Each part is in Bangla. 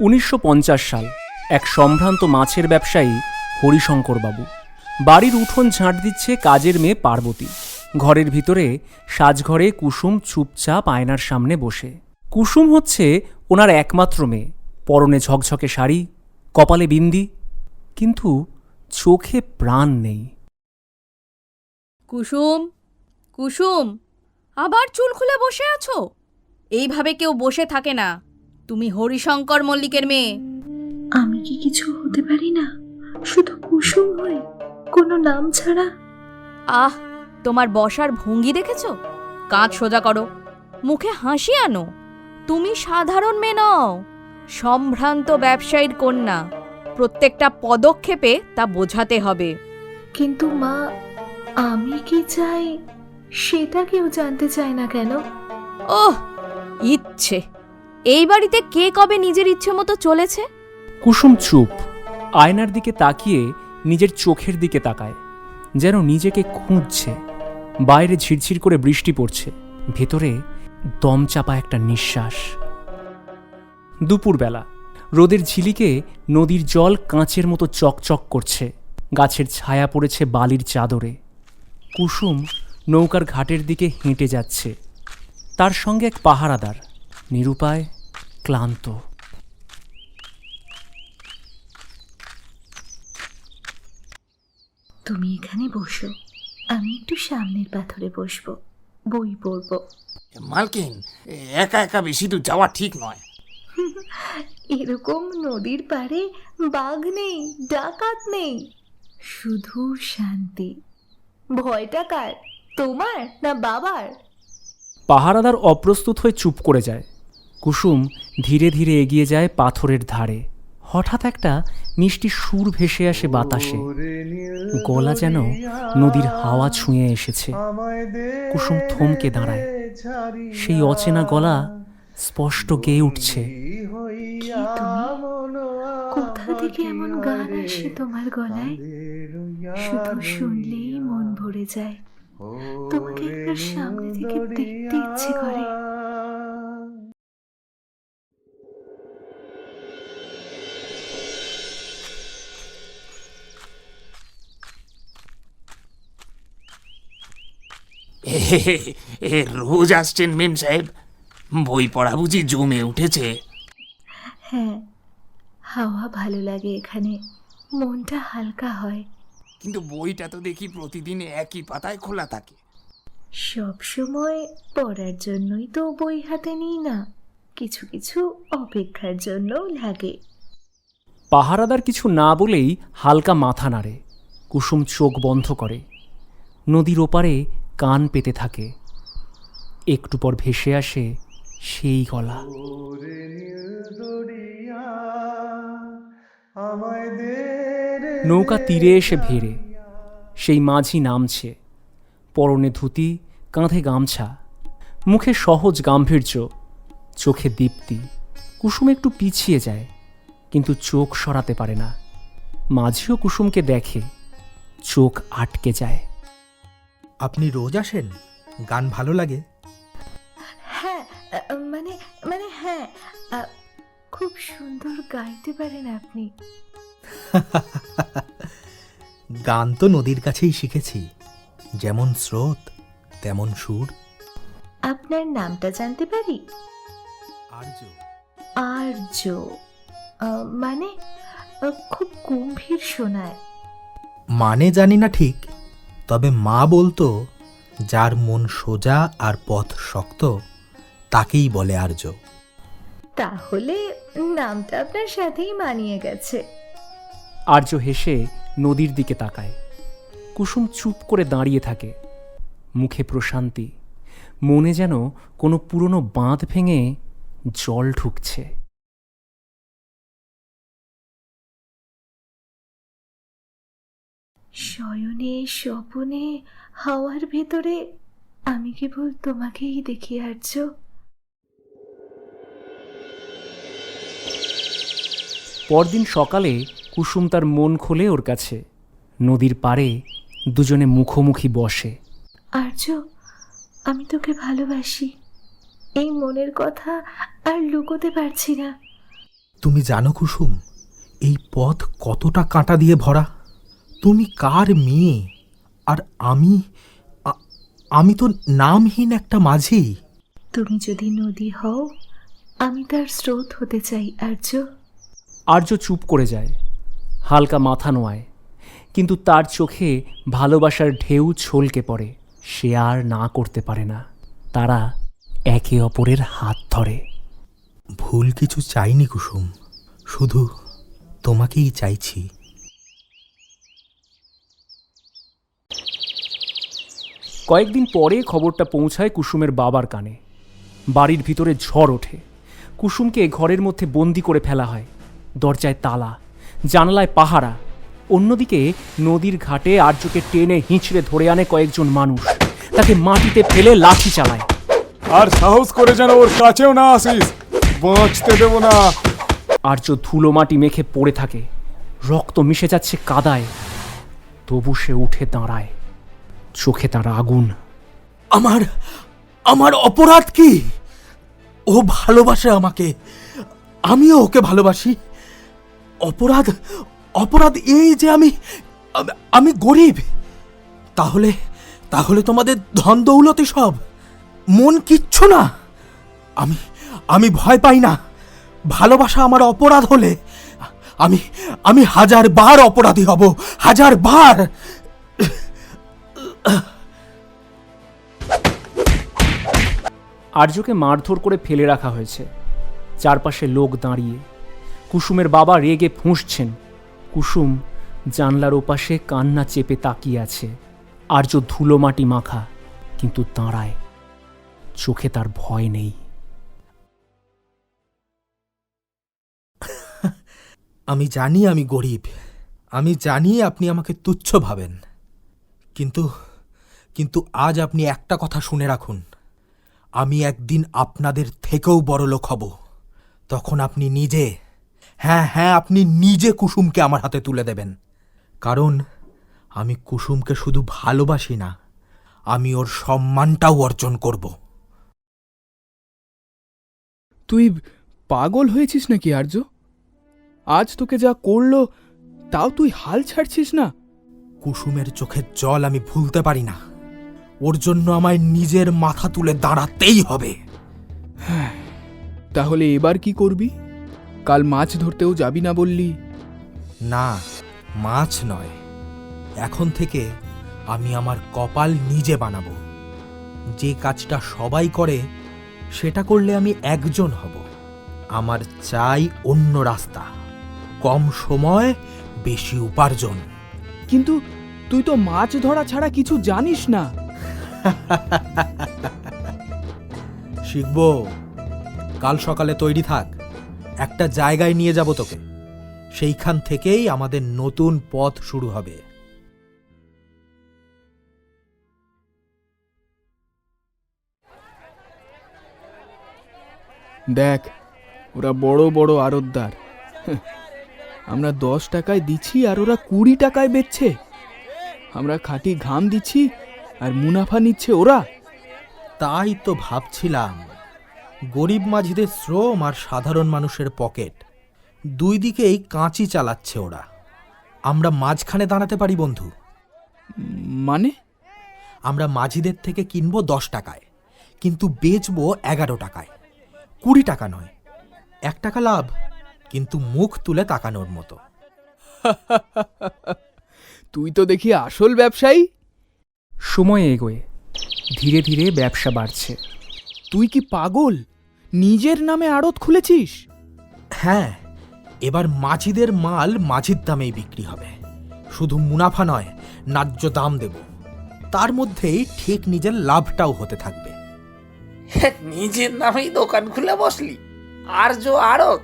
1950 সাল। এক সম্ভ্রান্ত মাছের ব্যবসায়ী হরিশঙ্করবাবু বাড়ির উঠোন ঝাঁট দিচ্ছে কাজের মেয়ে পার্বতী। ঘরের ভিতরে সাজঘরে কুসুম চুপচাপ আয়নার সামনে বসে। কুসুম হচ্ছে ওনার একমাত্র মেয়ে। পরনে ঝকঝকে শাড়ি, কপালে বিন্দি, কিন্তু চোখে প্রাণ নেই। কুসুম, কুসুম, আবার চুল খুলে বসে আছো? এইভাবে কেউ বসে থাকে না। তুমি হরিশঙ্কর মল্লিকের মেয়ে। আমি কি কিছু হতে পারি না? শুধু কুসুম হয়ে, কোনো নাম ছাড়া। আহ, তোমার বসার ভঙ্গি দেখেছো? কাঁধ সোজা করো, মুখে হাসি আনো। তুমি সাধারণ মেয়ে নও, সম্ভ্রান্ত ব্যবসায়ীর কন্যা। প্রত্যেকটা পদক্ষেপে তা বোঝাতে হবে। কিন্তু মা, আমি কি চাই সেটা কেউ জানতে চায় না কেন? ওহ, ইচ্ছে! এই বাড়িতে কে কবে নিজের ইচ্ছে মতো চলেছে? কুসুম চুপ, আয়নার দিকে তাকিয়ে নিজের চোখের দিকে তাকায়, যেন নিজেকে খুঁজছে। বাইরে ঝিরঝির করে বৃষ্টি পড়ছে, ভেতরে দমচাপা একটা নিঃশ্বাস। দুপুরবেলা রোদের ঝিলিকে নদীর জল কাঁচের মতো চকচক করছে। গাছের ছায়া পড়েছে বালির চাদরে। কুসুম নৌকার ঘাটের দিকে হেঁটে যাচ্ছে, তার সঙ্গে এক পাহারাদার, নিরুপায়, ক্লান্ত। তুমি এখানে বসো, আমি একটু সামনের পাথরে বসবো, বই পড়বো। মালকিন, একা একা বেশি দূর যাওয়া ঠিক নয়। এরকম নদীর পাড়ে বাঘ নেই, ডাকাত নেই, শুধু শান্তি। ভয়টা কার, তোমার না বাবার? পাহারাদার অপ্রস্তুত হয়ে চুপ করে যায়। কুসুম ধীরে ধীরে এগিয়ে যায় পাথরের ধারে। হঠাৎ একটা মিষ্টি সুর ভেসে আসে বাতাসে, গলা যেন নদীর হাওয়া ছুঁয়ে এসেছে। কুসুম থমকে দাঁড়ায়। সেই অচেনা গলা স্পষ্ট গেয়ে উঠছে। কে তুমি? কোথা থেকে এমন গান আসে তোমার গলায়? শুধু শুনলেই মন ভরে যায়। তোমাকে একবার সামনে থেকে দেখতে ইচ্ছে করে। রোজ আসছেন মেম সাহেব? বই পড়া বুঝি জমে উঠেছে? হ্যাঁ, হাওয়া ভালো লাগে এখানে, মনটা হালকা হয়। কিন্তু বইটা তো দেখি প্রতিদিন একই পাতায় খোলা থাকে। সব সময় পড়ার জন্যই তো বই হাতে নিই না, কিছু কিছু অপেক্ষার জন্যও লাগে। পাহারাদার কিছু না বলেই হালকা মাথা নাড়ে। কুসুম চোখ বন্ধ করে, নদীর ওপারে কান পেতে থাকে। একটু পর ভেসে আসে সেই গলা। নৌকা তীরে এসে ভিড়ে। সেই মাঝি নামছে, পরনে ধুতি, কাঁধে গামছা, মুখে সহজ গাম্ভীর্য, চোখে দীপ্তি। কুসুম একটু পিছিয়ে যায়, কিন্তু চোখ সরাতে পারে না। মাঝিও কুসুমকে দেখে, চোখ আটকে যায়। আপনি রোজ আসেন? গান ভালো লাগে? হ্যাঁ, মানে মানে হ্যাঁ, খুব সুন্দর গাইতে পারেন আপনি। গান তো নদীর কাছেই শিখেছি, যেমন স্রোত তেমন সুর। আপনার নামটা জানতে পারি? আর্য। আর্য? মানে খুব গম্ভীর শোনায়। মানে জানি না ঠিক, তবে মা বলতো যার মন সোজা আর পথ শক্ত তাকেই বলে আর্য। তাহলে নামটা আপনার সাথেই মানিয়ে গেছে। আর্য হেসে নদীর দিকে তাকায়। কুসুম চুপ করে দাঁড়িয়ে থাকে, মুখে প্রশান্তি, মনে যেন কোনো পুরনো বাঁধ ভেঙে জল ঢুকছে। শয়নে স্বপনে হাওয়ার ভেতরে আমি কেবল তোমাকেই দেখি আর্য। পরদিন সকালে কুসুম তার মন খোলে ওর কাছে। নদীর পাড়ে দুজনে মুখোমুখি বসে। আর্য, আমি তোকে ভালোবাসি, এই মনের কথা আর লুকোতে পারছি না। তুমি জানো কুসুম, এই পথ কতটা কাঁটা দিয়ে ভরা? তুমি কার মেয়ে, আর আমি তো নামহীন একটা মাঝি। তুমি যদি নদী হও, আমি তার স্রোত হতে চাই আর্য। আর্য চুপ করে যায়, হালকা মাথা নোয়ায়, কিন্তু তার চোখে ভালোবাসার ঢেউ ছলকে পড়ে। সে আর না করতে পারে না। তারা একে অপরের হাত ধরে। ভুল কিছু চাইনি কুসুম, শুধু তোমাকেই চাইছি। কয়েকদিন পরে খবরটা পৌঁছায় কুসুমের বাবার কানে। বাড়ির ভিতরে ঝড় ওঠে। কুসুমকে ঘরের মধ্যে বন্দি করে ফেলা হয়। দরজায় তালা, জানালায় পাহারা। অন্যদিকে নদীর ঘাটে আর্যকে টেনে হিঁচড়ে ধরে আনে কয়েকজন মানুষ। তাকে মাটিতে ফেলে লাঠি চালায়। আর সাহস করে যেন ওর কাছেও না আসিস, বাঁচতে দেব না। আর্য ধুলো মাটি মেখে পড়ে থাকে, রক্ত মিশে যাচ্ছে কাদায়। তবু সে উঠে দাঁড়ায়, চোখে তার আগুন। আমার অপরাধ কি? ও ভালোবাসে আমাকে, আমিও ওকে ভালোবাসি। অপরাধ এই যে আমি গরিব। তাহলে তোমাদের ধন দৌলতি সব, মন কিচ্ছু না। আমি ভয় পাই না। ভালোবাসা আমার অপরাধ হলে আমি 1000 বার অপরাধী হব, 1000 বার। আর্যকে মারধর করে ফেলে রাখা হয়েছে। চারপাশে লোক দাঁড়িয়ে। কুসুমের বাবা রেগে ফুঁসছেন। কুসুম জানলার ওপাশে কান্না চেপে তাকিয়ে আছে। আর্য ধুলো মাটি মাখা, কিন্তু দাঁড়ায়, চোখে তার ভয় নেই। আমি জানি আমি গরিব, আমি জানি আপনি আমাকে তুচ্ছ ভাবেন, কিন্তু আজ আপনি একটা কথা শুনে রাখুন, আমি একদিন আপনাদের থেকেও বড়লোক হব। তখন আপনি নিজে, হ্যাঁ আপনি নিজে কুসুমকে আমার হাতে তুলে দেবেন। কারণ আমি কুসুমকে শুধু ভালোবাসি না, আমি ওর সম্মানটাও অর্জন করব। তুই পাগল হয়েছিস নাকি আর্য? আজ তোকে যা করলো তাও তুই হাল ছাড়ছিস না? কুসুমের চোখের জল আমি ভুলতে পারি না। ওর জন্য আমায় নিজের মাথা তুলে দাঁড়াতেই হবে। তাহলে এবার কি করবি? কাল মাছ ধরতেও যাবি না বললি। না, মাছ নয়, এখন থেকে আমি আমার কপাল নিজে বানাবো। যে কাজটা সবাই করে সেটা করলে আমি একজন হব। আমার চাই অন্য রাস্তা, কম সময় বেশি উপার্জন। কিন্তু তুই তো মাছ ধরা ছাড়া কিছু জানিস না। শিখব। কাল সকালে তৈরি থাক, একটা জায়গায় নিয়ে যাব তোকে। সেইখান থেকেই আমাদের নতুন পথ শুরু হবে। দেখ, ওরা বড় বড় আড়তদার। আমরা 10 টাকায় দিচ্ছি আর ওরা 20 টাকায় বেচছে। আমরা খাঁটি ঘাম দিচ্ছি আর মুনাফা নিচ্ছে ওরা। তাই তো ভাবছিলাম, গরিব মাঝিদের শ্রম আর সাধারণ মানুষের পকেট, দুই দিকেই কাঁচি চালাচ্ছে ওরা। আমরা মাঝখানে দাঁড়াতে পারি বন্ধু। মানে? আমরা মাঝিদের থেকে কিনবো 10 টাকায়, কিন্তু বেচবো 11 টাকায়। 20 টাকা নয়, 1 টাকা লাভ, কিন্তু মুখ তুলে তাকানোর মতো। তুই তো দেখি আসল ব্যবসায়ী। সময় এগোয়, ধীরে ধীরে ব্যবসা বাড়ছে। তুই কি পাগল? নিজের নামে আড়ত খুলেছিস? হ্যাঁ, এবার মাঝিদের মাল মাঝির দামেই বিক্রি হবে। শুধু মুনাফা নয়, ন্যায্য দাম দেব। তার মধ্যেই ঠিক নিজের লাভটাও হতে থাকবে। নিজের নামেই দোকান খুলে বসলি, আর্য আড়ত?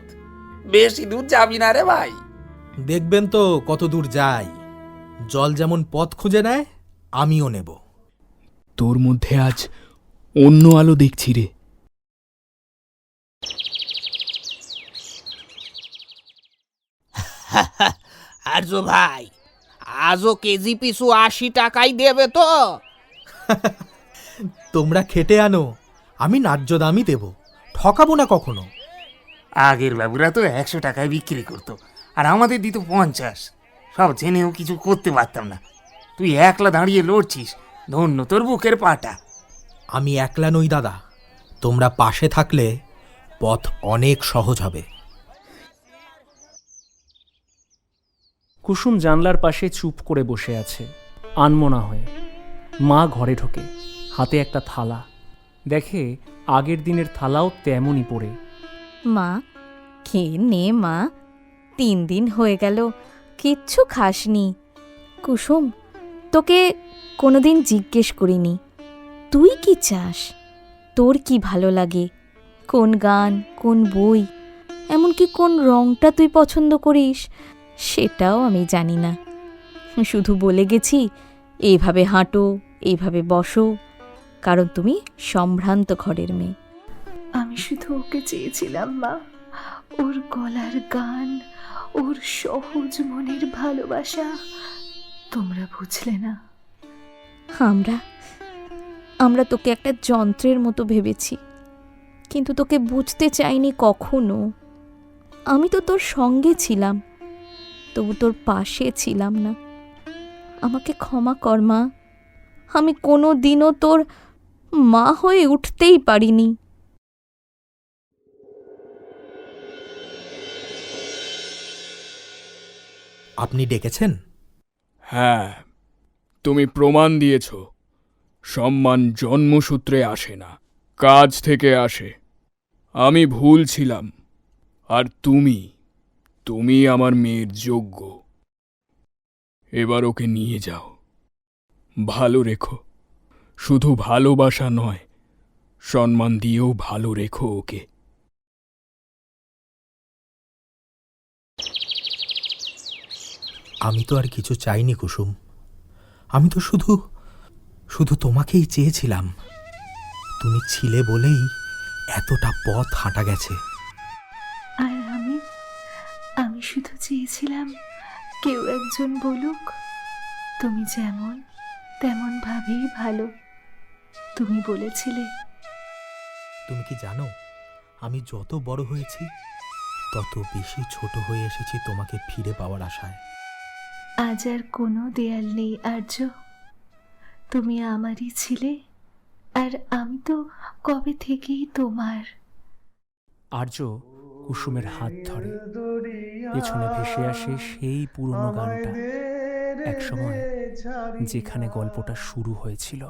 বেশি দূর যাবি না রে ভাই। দেখবেন তো কত দূর যাই। জল যেমন পথ খুঁজে নেয়, আমিও নেব। তোর মধ্যে আজ অন্য আলো দেখছি রে। আর্য ভাই, আজও কেজি পিছু 80 টাকাই দেবে তো? তোমরা খেটে আনো, আমি ন্যায্য দামই দেব, ঠকাবো না কখনো। আগের বাবুরা তো 100 টাকায় বিক্রি করতো, আর আমাদের দিত 50। সব জেনেও কিছু করতে পারতাম না। তুই একলা দাঁড়িয়ে লড়ছিস, ধন্য তোর বুকের পাটা। আমি একলা নই দাদা, তোমরা পাশে থাকলে পথ অনেক সহজ হবে। কুসুম জানলার পাশে চুপ করে বসে আছে, আনমনা হয়ে। মা ঘরে ঢোকে, হাতে একটা থালা। দেখে আগের দিনের থালাও তেমনই পড়ে। মা, খেয়ে নে মা, 3 দিন হয়ে গেল কিচ্ছু খাসনি। কুসুম, তোকে কোনোদিন জিজ্ঞেস করিনি তুই কি চাস, তোর কি ভালো লাগে, কোন গান, কোন বই, এমনকি কোন রংটা তুই পছন্দ করিস সেটাও আমি জানি না। শুধু বলে গেছি এইভাবে হাঁটো, এইভাবে বসো, কারণ তুমি সম্ভ্রান্ত ঘরের মেয়ে। আমি শুধু ওকে চেয়েছিলাম মা, ওর গলার গান, ওর সহজ মনের ভালোবাসা। তোমরা বুঝলে না। আমরা তোকে একটা যন্ত্রের মতো ভেবেছি, কিন্তু তোকে বুঝতে চাইনি কখনো। আমি তো তোর সঙ্গে ছিলাম, তবু তোর পাশে ছিলাম না। আমাকে ক্ষমা কর মা, আমি কোনো দিনও তোর মা হয়ে উঠতেই পারিনি। আপনি ডেকেছেন? হ্যাঁ, তুমি প্রমাণ দিয়েছ সম্মান জন্মসূত্রে আসে না, কাজ থেকে আসে। আমি ভুল ছিলাম, আর তুমি আমার মেয়ের যোগ্য। এবার ওকে নিয়ে যাও, ভালো রেখো। শুধু ভালোবাসা নয়, সম্মান দিয়েও ভালো রেখো ওকে। আমি তো আর কিছু চাইনি কুসুম, আমি তো শুধু তোমাকেই চেয়েছিলাম। তুমি ছিলে বলেই এতটা পথ হাঁটা গেছে। আর আমি শুধু চেয়েছিলাম কেউ একজন বলুক, তুমি যেমন তেমন ভাবেই ভালো। তুমি বলেছিলে। তুমি কি জানো, আমি যত বড় হয়েছি তত বেশি ছোট হয়ে এসেছি তোমাকে ফিরে পাওয়ার আশায়। আজ আর কোনো দেয়াল নেই আর্য, তুমি আমারই ছিলে, আর আমি তো কবে থেকেই তোমার। আর্য কুসুমের হাত ধরে, পেছনে ভেসে আসে সেই পুরনো গানটা, একসময় যেখানে গল্পটা শুরু হয়েছিল।